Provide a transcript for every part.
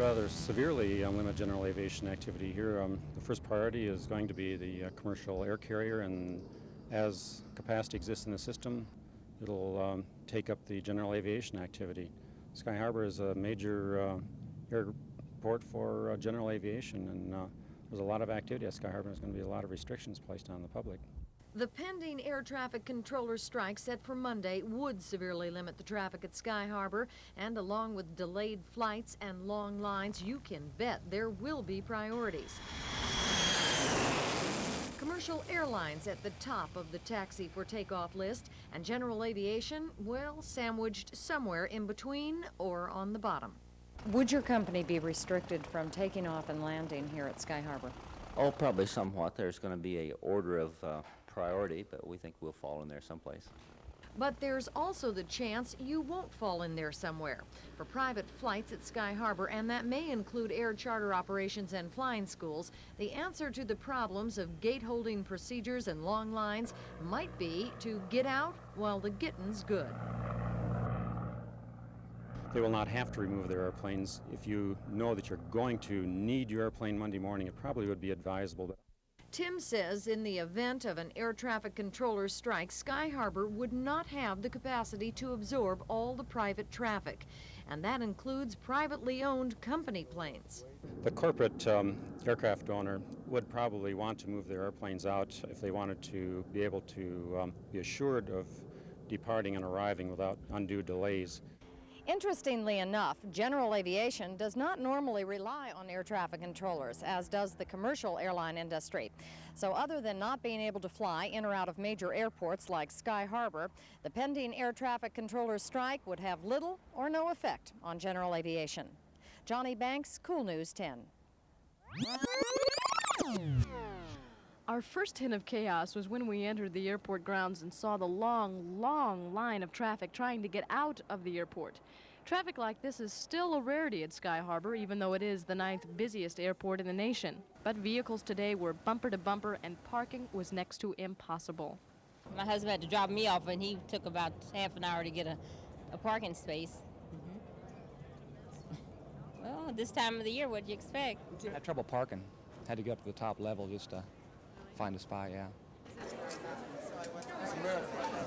rather severely limit general aviation activity here. The first priority is going to be the commercial air carrier, and as capacity exists in the system, it'll take up the general aviation activity. Sky Harbor is a major airport for general aviation, and there's a lot of activity at Sky Harbor. There's going to be a lot of restrictions placed on the public. The pending air traffic controller strike set for Monday would severely limit the traffic at Sky Harbor, and along with delayed flights and long lines, you can bet there will be priorities. Commercial airlines at the top of the taxi for takeoff list, and general aviation, well, sandwiched somewhere in between or on the bottom. Would your company be restricted from taking off and landing here at Sky Harbor? Oh, probably somewhat. There's going to be a order of priority, but we think we'll fall in there someplace. But there's also the chance you won't fall in there somewhere. For private flights at Sky Harbor, and that may include air charter operations and flying schools, the answer to the problems of gate-holding procedures and long lines might be to get out while the getting's good. They will not have to remove their airplanes. If you know that you're going to need your airplane Monday morning, it probably would be advisable. Tim says in the event of an air traffic controller strike, Sky Harbor would not have the capacity to absorb all the private traffic, and that includes privately owned company planes. The corporate aircraft owner would probably want to move their airplanes out if they wanted to be able to be assured of departing and arriving without undue delays. Interestingly enough, general aviation does not normally rely on air traffic controllers, as does the commercial airline industry. So other than not being able to fly in or out of major airports like Sky Harbor, the pending air traffic controller strike would have little or no effect on general aviation. Johnny Banks, Cool News 10. Our first hint of chaos was when we entered the airport grounds and saw the long, long line of traffic trying to get out of the airport. Traffic like this is still a rarity at Sky Harbor, even though it is the 9th busiest airport in the nation. But vehicles today were bumper to bumper, and parking was next to impossible. My husband had to drop me off, and he took about half an hour to get a parking space. Well, at this time of the year, what'd you expect? I had trouble parking. Had to get up to the top level just to find a spot, yeah.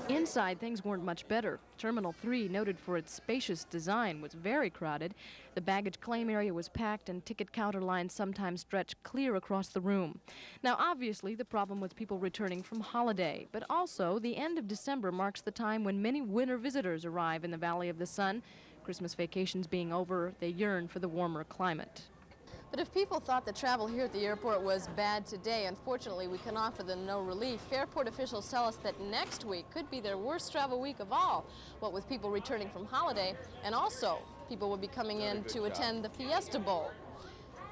Inside, things weren't much better. Terminal 3, noted for its spacious design, was very crowded. The baggage claim area was packed, and ticket counter lines sometimes stretched clear across the room. Now, obviously, the problem was people returning from holiday, but also the end of December marks the time when many winter visitors arrive in the Valley of the Sun. Christmas vacations being over, they yearn for the warmer climate. But if people thought the travel here at the airport was bad today, unfortunately we can offer them no relief. Airport officials tell us that next week could be their worst travel week of all, what with people returning from holiday, and also people will be coming in to attend the Fiesta Bowl.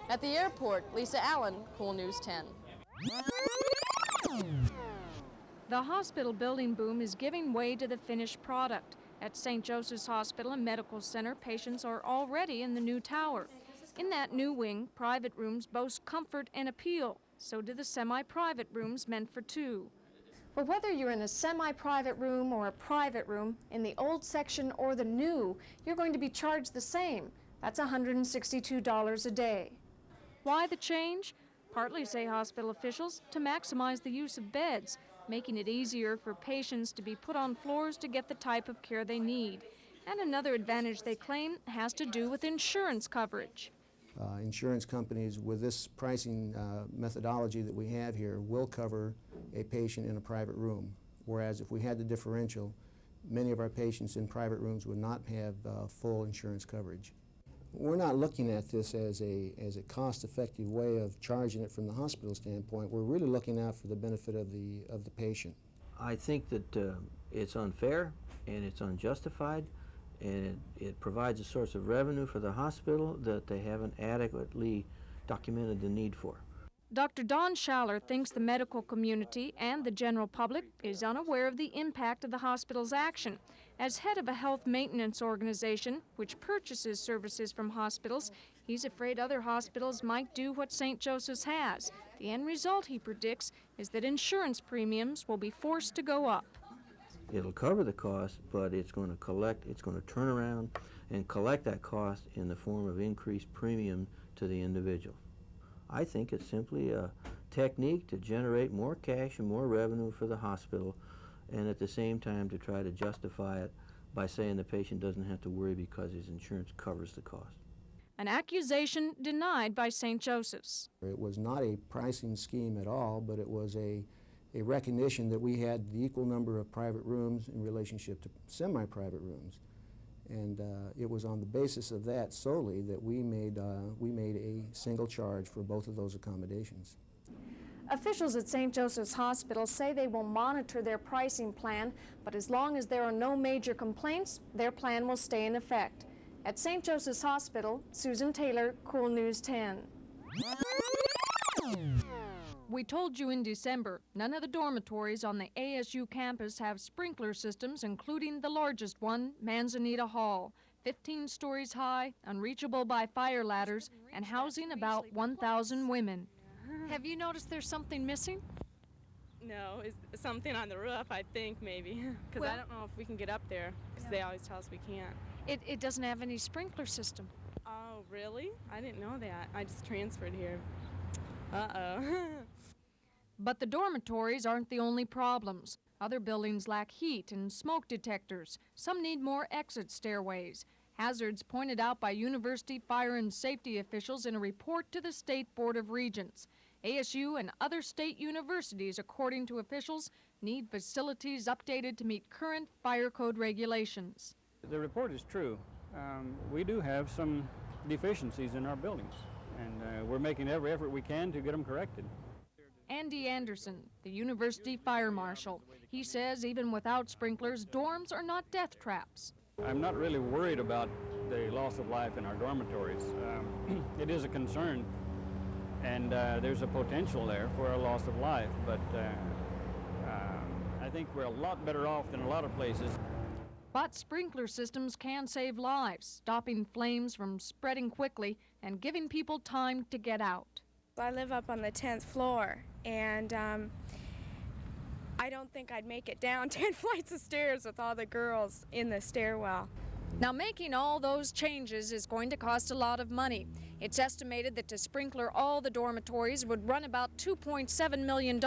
At the airport, Lisa Allen, Cool News 10. The hospital building boom is giving way to the finished product. At St. Joseph's Hospital and Medical Center, patients are already in the new tower. In that new wing, private rooms boast comfort and appeal. So do the semi-private rooms meant for two. But whether you're in a semi-private room or a private room, in the old section or the new, you're going to be charged the same. That's $162 a day. Why the change? Partly, say hospital officials, to maximize the use of beds, making it easier for patients to be put on floors to get the type of care they need. And another advantage they claim has to do with insurance coverage. Insurance companies with this pricing methodology that we have here will cover a patient in a private room, whereas if we had the differential, many of our patients in private rooms would not have full insurance coverage. We're not looking at this as a cost-effective way of charging it from the hospital standpoint. We're really looking out for the benefit of the patient. I think that it's unfair and it's unjustified, and it provides a source of revenue for the hospital that they haven't adequately documented the need for. Dr. Don Schaller thinks the medical community and the general public is unaware of the impact of the hospital's action. As head of a health maintenance organization which purchases services from hospitals, he's afraid other hospitals might do what St. Joseph's has. The end result, he predicts, is that insurance premiums will be forced to go up. It'll cover the cost, but it's going to collect, it's going to turn around and collect that cost in the form of increased premium to the individual. I think it's simply a technique to generate more cash and more revenue for the hospital, and at the same time to try to justify it by saying the patient doesn't have to worry because his insurance covers the cost. An accusation denied by St. Joseph's. It was not a pricing scheme at all, but it was a recognition that we had the equal number of private rooms in relationship to semi-private rooms. And it was on the basis of that solely that we made a single charge for both of those accommodations. Officials at St. Joseph's Hospital say they will monitor their pricing plan, but as long as there are no major complaints, their plan will stay in effect. At St. Joseph's Hospital, Susan Taylor, Cool News 10. We told you in December, none of the dormitories on the ASU campus have sprinkler systems, including the largest one, Manzanita Hall, 15 stories high, unreachable by fire ladders, and housing about 1,000 women. Have you noticed there's something missing? No, is something on the roof, I think, maybe. Because I don't know if we can get up there, because they always tell us we can't. It doesn't have any sprinkler system. Oh, really? I didn't know that. I just transferred here. Uh-oh. But the dormitories aren't the only problems. Other buildings lack heat and smoke detectors. Some need more exit stairways. Hazards pointed out by university fire and safety officials in a report to the State Board of Regents. ASU and other state universities, according to officials, need facilities updated to meet current fire code regulations. The report is true. We do have some deficiencies in our buildings, and we're making every effort we can to get them corrected. Andy Anderson, the university fire marshal. He says even without sprinklers, dorms are not death traps. I'm not really worried about the loss of life in our dormitories. It is a concern, and there's a potential there for a loss of life, but I think we're a lot better off than a lot of places. But sprinkler systems can save lives, stopping flames from spreading quickly and giving people time to get out. I live up on the 10th floor, and I don't think I'd make it down 10 flights of stairs with all the girls in the stairwell. Now, making all those changes is going to cost a lot of money. It's estimated that to sprinkler all the dormitories would run about $2.7 million,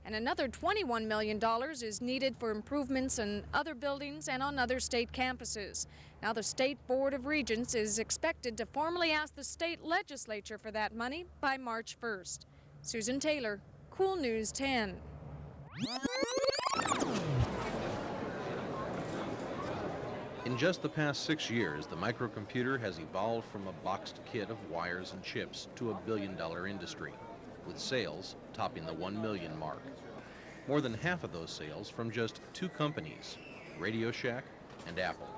and another $21 million is needed for improvements in other buildings and on other state campuses. Now, the State Board of Regents is expected to formally ask the state legislature for that money by March 1st. Susan Taylor, Cool News 10. In just the past 6 years, the microcomputer has evolved from a boxed kit of wires and chips to a billion-dollar industry, with sales topping the 1 million mark. More than half of those sales from just two companies, Radio Shack and Apple.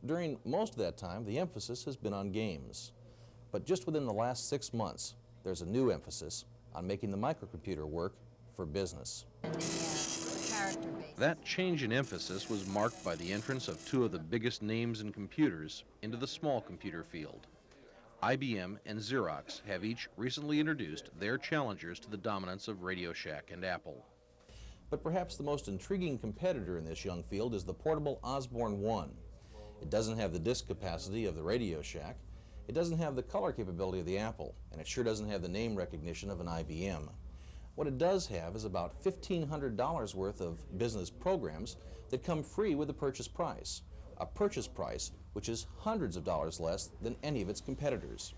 During most of that time, the emphasis has been on games. But just within the last 6 months, there's a new emphasis on making the microcomputer work for business. That change in emphasis was marked by the entrance of two of the biggest names in computers into the small computer field. IBM and Xerox have each recently introduced their challengers to the dominance of Radio Shack and Apple. But perhaps the most intriguing competitor in this young field is the portable Osborne 1. It doesn't have the disk capacity of the Radio Shack, it doesn't have the color capability of the Apple, and it sure doesn't have the name recognition of an IBM. What it does have is about $1,500 worth of business programs that come free with the purchase price, a purchase price which is hundreds of dollars less than any of its competitors.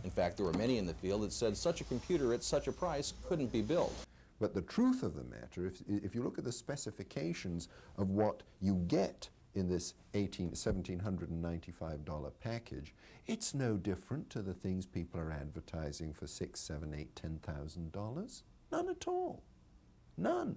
In fact, there were many in the field that said such a computer at such a price couldn't be built. But the truth of the matter, if you look at the specifications of what you get in this $1,795 package, it's no different to the things people are advertising for $6,000, $7,000, $8,000, $10,000. None at all. None.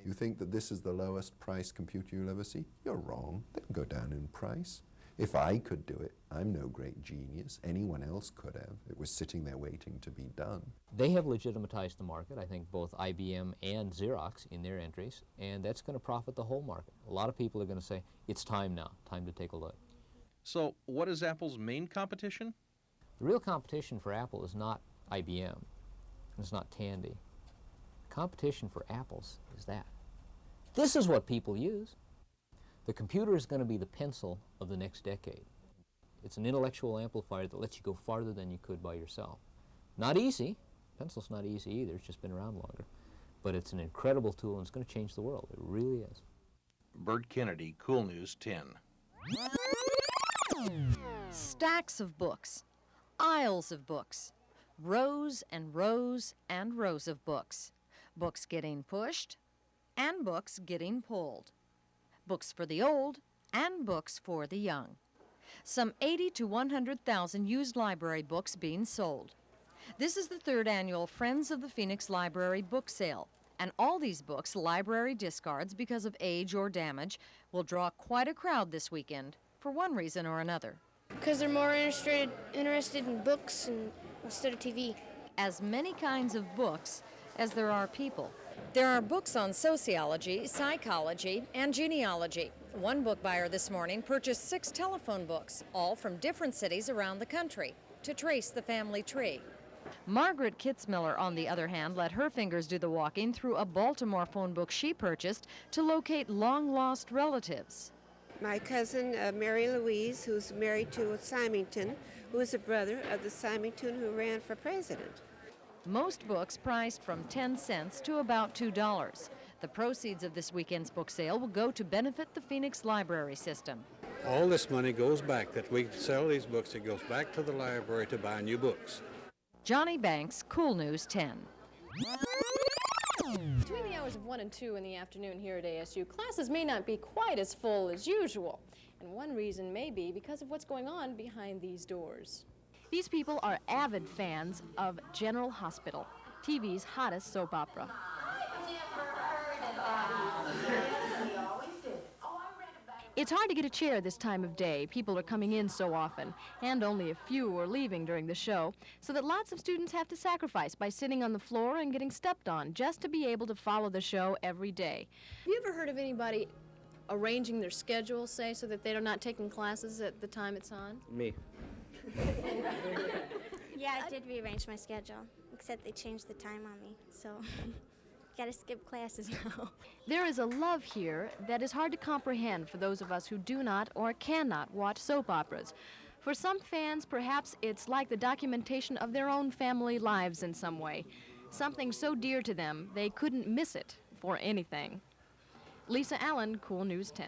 You think that this is the lowest price computer you'll ever see? You're wrong. They can go down in price. If I could do it, I'm no great genius. Anyone else could have. It was sitting there waiting to be done. They have legitimatized the market, I think both IBM and Xerox in their entries, and that's going to profit the whole market. A lot of people are going to say, it's time now, time to take a look. So what is Apple's main competition? The real competition for Apple is not IBM, it's not Tandy. Competition for apples is that. This is what people use. The computer is going to be the pencil of the next decade. It's an intellectual amplifier that lets you go farther than you could by yourself. Not easy. Pencil's not easy either. It's just been around longer. But it's an incredible tool, and it's going to change the world. It really is. Bert Kennedy, Cool News 10. Stacks of books, aisles of books, rows and rows and rows of books. Books getting pushed and books getting pulled. Books for the old and books for the young. Some 80 to 100,000 used library books being sold. This is the third annual Friends of the Phoenix Library book sale, and all these books library discards because of age or damage will draw quite a crowd this weekend for one reason or another. Because they're more interested in books instead of TV. As many kinds of books as there are people. There are books on sociology, psychology, and genealogy. One book buyer this morning purchased 6 telephone books, all from different cities around the country, to trace the family tree. Margaret Kitzmiller, on the other hand, let her fingers do the walking through a Baltimore phone book she purchased to locate long-lost relatives. My cousin, Mary Louise, who's married to Symington, who is a brother of the Symington who ran for president. Most books priced from 10 cents to about $2. The proceeds of this weekend's book sale will go to benefit the Phoenix Library System. All this money goes back, that we sell these books, it goes back to the library to buy new books. Johnny Banks, Cool News 10. Between the hours of 1 and 2 in the afternoon here at ASU, classes may not be quite as full as usual. And one reason may be because of what's going on behind these doors. These people are avid fans of General Hospital, TV's hottest soap opera. It's hard to get a chair this time of day. People are coming in so often, and only a few are leaving during the show, so that lots of students have to sacrifice by sitting on the floor and getting stepped on just to be able to follow the show every day. Have you ever heard of anybody arranging their schedule, say, so that they're not taking classes at the time it's on? Me. Yeah, I did rearrange my schedule, except they changed the time on me, so gotta skip classes now. There is a love here that is hard to comprehend for those of us who do not or cannot watch soap operas. For some fans, perhaps it's like the documentation of their own family lives in some way, something so dear to them they couldn't miss it for anything. Lisa Allen, Cool News 10.